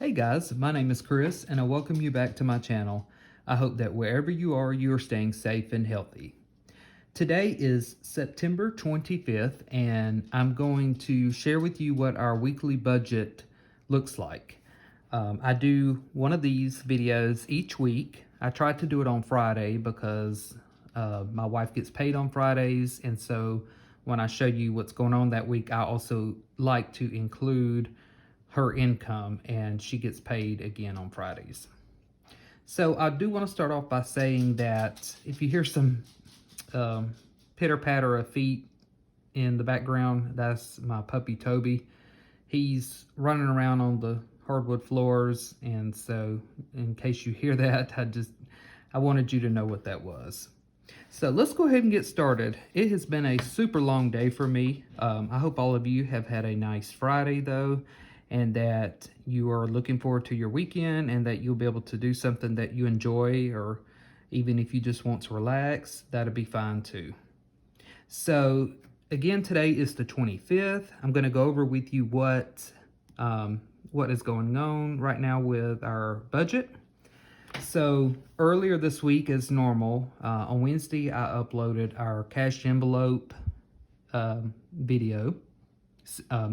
Hey guys, my name is Chris and I welcome you back to my channel. I hope that wherever you are staying safe and healthy. Today is September 25th and I'm going to share with you what our weekly budget looks like. I do one of these videos each week. I try to do it on Friday because my wife gets paid on Fridays, and so when I show you what's going on that week, I also like to include her income, and she gets paid again on Fridays. So I do want to start off by saying that if you hear some pitter patter of feet in the background, that's my puppy Toby. He's running around on the hardwood floors, and so in case you hear that, I wanted you to know what that was. So let's go ahead and get started. It has been a super long day for me. I hope all of you have had a nice Friday though, and that you are looking forward to your weekend and that you'll be able to do something that you enjoy, or even if you just want to relax, that'll be fine too. So again, today is the 25th. I'm going to go over with you what is going on right now with our budget. So earlier this week, as normal, on Wednesday, I uploaded our cash envelope video,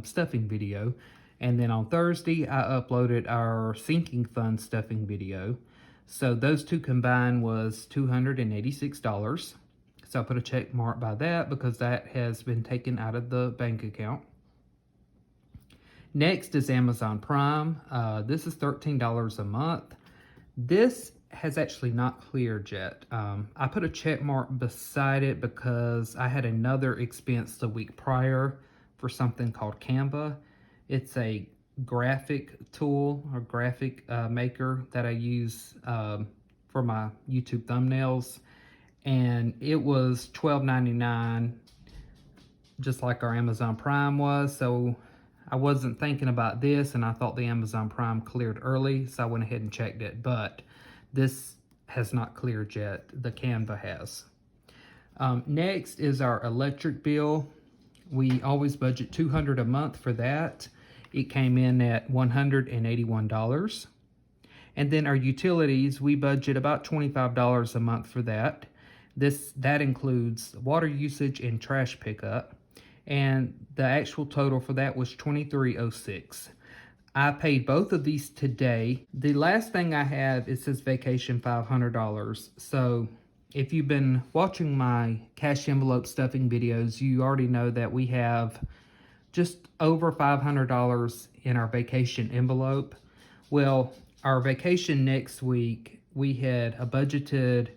stuffing video. And then on Thursday, I uploaded our sinking fund stuffing video. So those two combined was $286. So I put a check mark by that because that has been taken out of the bank account. Next is Amazon Prime. This is $13 a month. This has actually not cleared yet. I put a check mark beside it because I had another expense the week prior for something called Canva. It's a graphic tool or graphic maker that I use for my YouTube thumbnails. And it was $12.99, just like our Amazon Prime was. So I wasn't thinking about this, and I thought the Amazon Prime cleared early, so I went ahead and checked it. But this has not cleared yet. The Canva has. Next is our electric bill. We always budget $200 a month for that. It came in at $181. And then our utilities, we budget about $25 a month for that. That includes water usage and trash pickup. And the actual total for that was $23.06. I paid both of these today. The last thing I have, it says vacation $500. So if you've been watching my cash envelope stuffing videos, you already know that we have just over $500 in our vacation envelope. Well, our vacation next week, we had a budgeted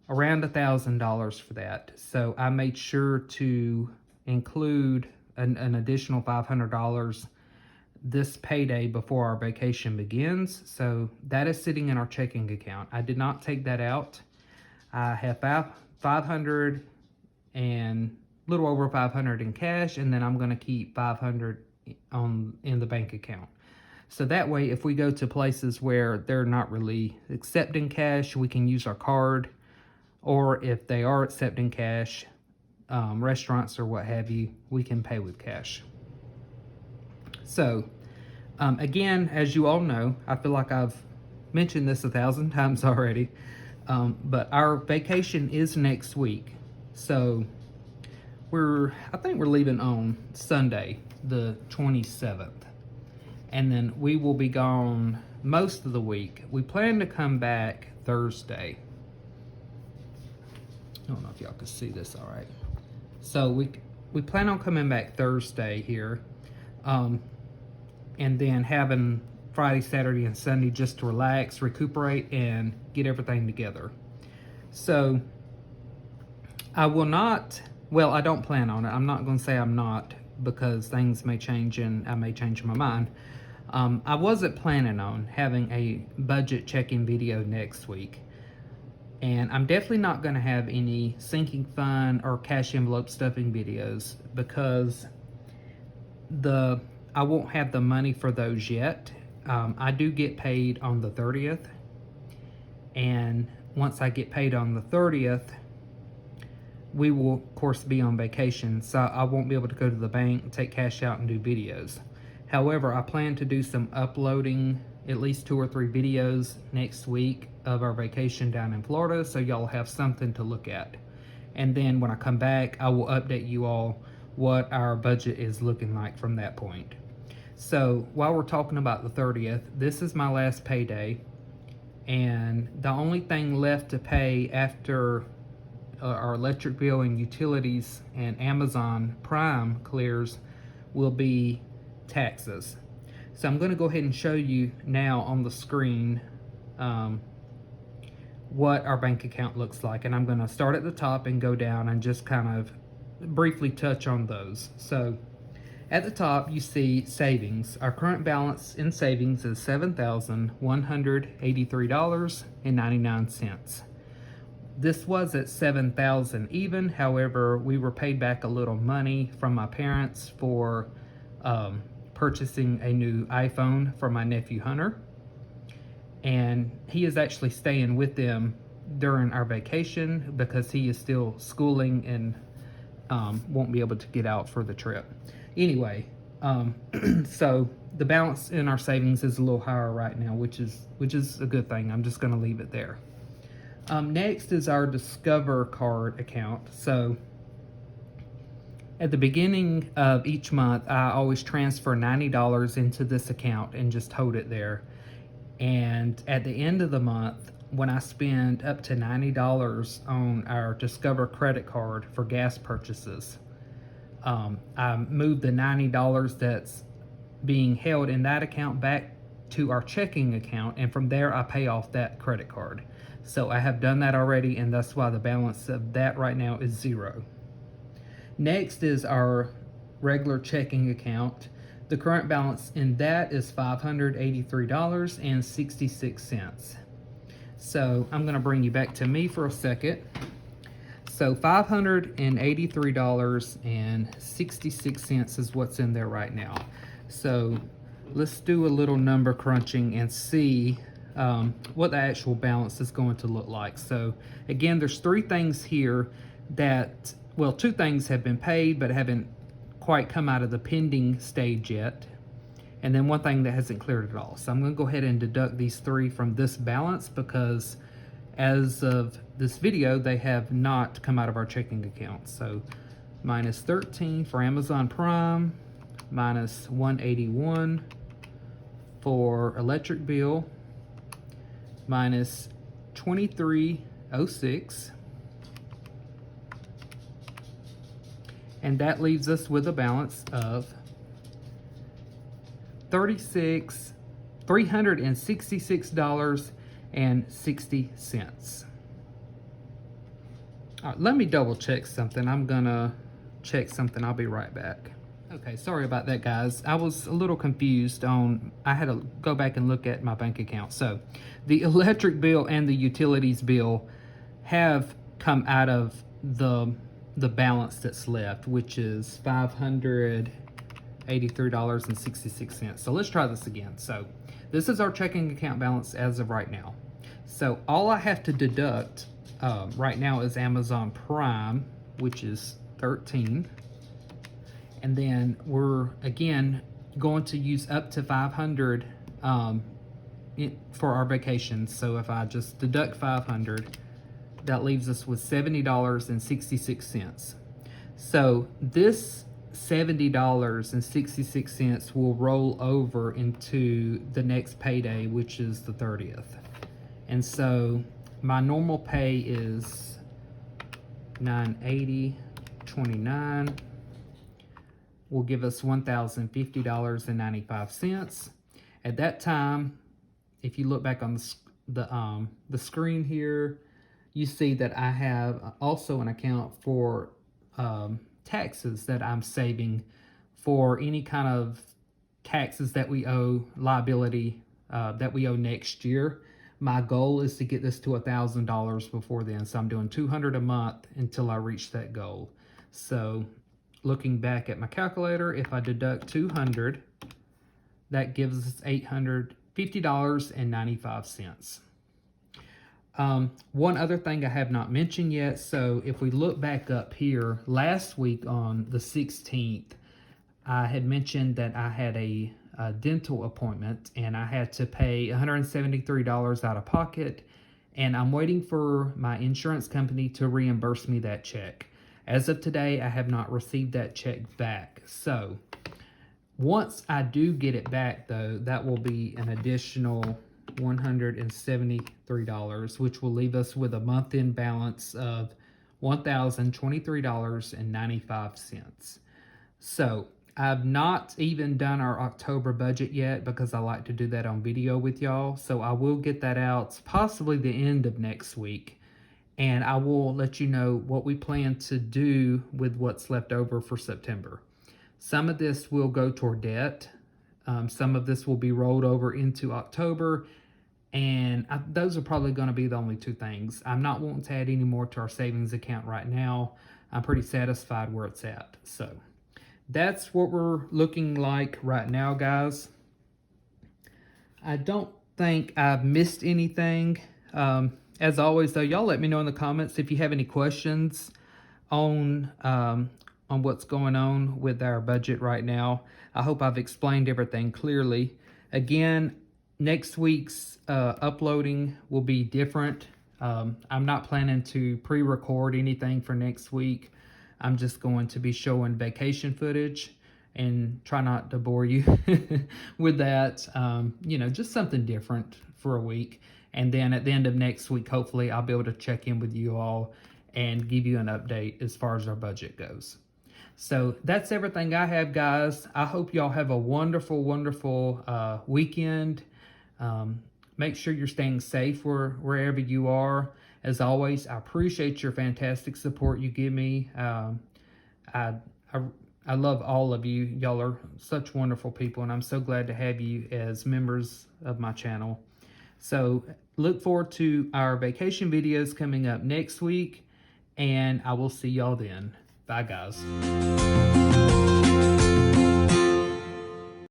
around $1,000 for that. So I made sure to include an additional $500 this payday before our vacation begins. So that is sitting in our checking account. I did not take that out. I have $500 and a little over $500 in cash, and then I'm going to keep $500 in the bank account. So that way, if we go to places where they're not really accepting cash, we can use our card. Or if they are accepting cash, restaurants or what have you, we can pay with cash. So, again, as you all know, I feel like I've mentioned this 1,000 times already, but our vacation is next week. So, I think we're leaving on Sunday, the 27th. And then we will be gone most of the week. We plan to come back Thursday. I don't know if y'all can see this all right. So we plan on coming back Thursday here, and then having Friday, Saturday, and Sunday just to relax, recuperate, and get everything together. So I will not, well, I don't plan on it. I'm not going to say I'm not, because things may change and I may change my mind. I wasn't planning on having a budget check-in video next week. And I'm definitely not going to have any sinking fund or cash envelope stuffing videos because I won't have the money for those yet. I do get paid on the 30th. And once I get paid on the 30th, we will, of course, be on vacation. So I won't be able to go to the bank, take cash out, and do videos. However, I plan to do some uploading at least 2 or 3 videos next week of our vacation down in Florida, so y'all have something to look at. And then when I come back, I will update you all what our budget is looking like from that point. So while we're talking about the 30th, this is my last payday, and the only thing left to pay after our electric bill and utilities and Amazon Prime clears will be taxes. So I'm going to go ahead and show you now on the screen what our bank account looks like, and I'm going to start at the top and go down and just kind of briefly touch on those. So at the top you see savings. Our current balance in savings is $7,183.99. This was at $7,000 even. However, we were paid back a little money from my parents for purchasing a new iPhone for my nephew Hunter, and he is actually staying with them during our vacation because he is still schooling and won't be able to get out for the trip. Anyway, so the balance in our savings is a little higher right now, which is a good thing. I'm just going to leave it there. Next is our Discover card account. So at the beginning of each month, I always transfer $90 into this account and just hold it there. And at the end of the month, when I spend up to $90 on our Discover credit card for gas purchases, I move the $90 that's being held in that account back to our checking account, and from there I pay off that credit card. So I have done that already, and that's why the balance of that right now is $0. Next is our regular checking account. The current balance in that is $583.66. So I'm going to bring you back to me for a second. So $583.66 is what's in there right now. So let's do a little number crunching and see what the actual balance is going to look like. So again, there's 3 things here that, well, 2 things have been paid but haven't quite come out of the pending stage yet, and then 1 thing that hasn't cleared at all. So I'm going to go ahead and deduct these 3 from this balance because as of this video, they have not come out of our checking account. So minus 13 for Amazon Prime, minus 181 for electric bill, minus 2306, and that leaves us with a balance of $366.60. All right, let me double check something. I'm gonna check something. I'll be right back. Okay, sorry about that, guys. I was a little confused on, I had to go back and look at my bank account. So the electric bill and the utilities bill have come out of the balance that's left, which is $583.66. So let's try this again. So this is our checking account balance as of right now. So all I have to deduct right now is Amazon Prime, which is 13. And then we're again going to use up to 500 for our vacations. So if I just deduct 500, that leaves us with $70.66. So this $70.66 will roll over into the next payday, which is the 30th. And so my normal pay is $980.29. Will give us $1,050.95. At that time, if you look back on the screen here, you see that I have also an account for taxes that I'm saving for any kind of taxes that we owe, liability that we owe next year. My goal is to get this to $1,000 before then, so I'm doing $200 a month until I reach that goal. So looking back at my calculator, if I deduct 200, that gives us $850.95. One other thing I have not mentioned yet, so if we look back up here, last week on the 16th, I had mentioned that I had a dental appointment, and I had to pay $173 out of pocket, and I'm waiting for my insurance company to reimburse me that check. As of today, I have not received that check back. So once I do get it back, though, that will be an additional $173, which will leave us with a month-end balance of $1,023.95. So I've not even done our October budget yet because I like to do that on video with y'all. So I will get that out possibly the end of next week. And I will let you know what we plan to do with what's left over for September. Some of this will go toward debt. Some of this will be rolled over into October. And those are probably going to be the only two things. I'm not wanting to add any more to our savings account right now. I'm pretty satisfied where it's at. So that's what we're looking like right now, guys. I don't think I've missed anything. As always, though, y'all let me know in the comments if you have any questions on what's going on with our budget right now. I hope I've explained everything clearly. Again, next week's uploading will be different. I'm not planning to pre-record anything for next week. I'm just going to be showing vacation footage and try not to bore you with that. You know, just something different for a week. And then at the end of next week, hopefully I'll be able to check in with you all and give you an update as far as our budget goes. So that's everything I have, guys. I hope y'all have a wonderful, wonderful weekend. Make sure you're staying safe wherever you are. As always, I appreciate your fantastic support you give me. I love all of you. Y'all are such wonderful people, and I'm so glad to have you as members of my channel. So look forward to our vacation videos coming up next week, and I will see y'all then. Bye, guys.